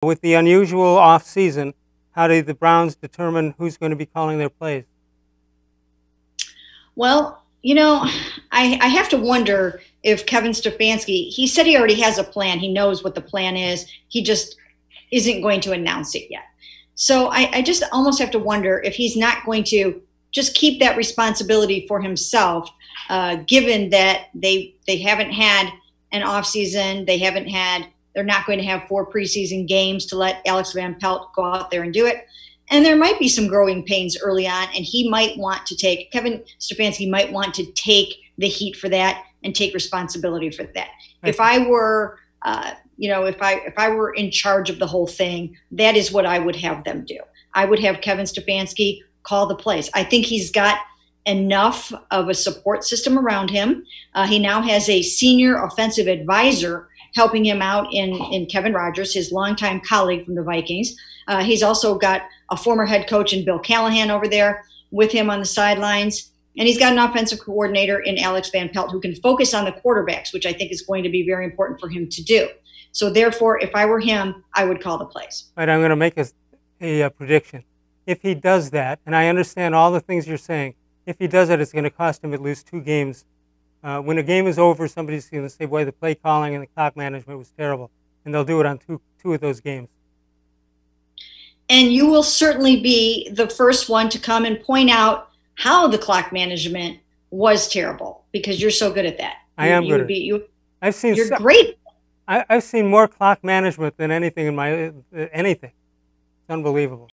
With the unusual off season, how do the Browns determine who's going to be calling their plays? Well, I have to wonder if Kevin Stefanski, he said he already has a plan. He knows what the plan is. He just isn't going to announce it yet. So I just almost have to wonder if he's not going to just keep that responsibility for himself, given that they haven't had an off season. They're not going to have 4 preseason games to let Alex Van Pelt go out there and do it. And there might be some growing pains early on, and Kevin Stefanski might want to take the heat for that and take responsibility for that. If I were, if I were in charge of the whole thing, that is what I would have them do. I would have Kevin Stefanski call the plays. I think he's got enough of a support system around him. He now has a senior offensive advisor helping him out in Kevin Rogers, his longtime colleague from the Vikings. He's also got a former head coach in Bill Callahan over there with him on the sidelines. And he's got an offensive coordinator in Alex Van Pelt who can focus on the quarterbacks, which I think is going to be very important for him to do. So therefore, if I were him, I would call the plays. Right, I'm going to make a prediction. If he does that, and I understand all the things you're saying, if he does that, it's going to cost him at least 2 games. When a game is over, somebody's going to say, boy, the play calling and the clock management was terrible. And they'll do it on two of those games. And you will certainly be the first one to come and point out how the clock management was terrible, because you're so good at that. I am good at it. You're great. I've seen more clock management than anything in anything. It's unbelievable.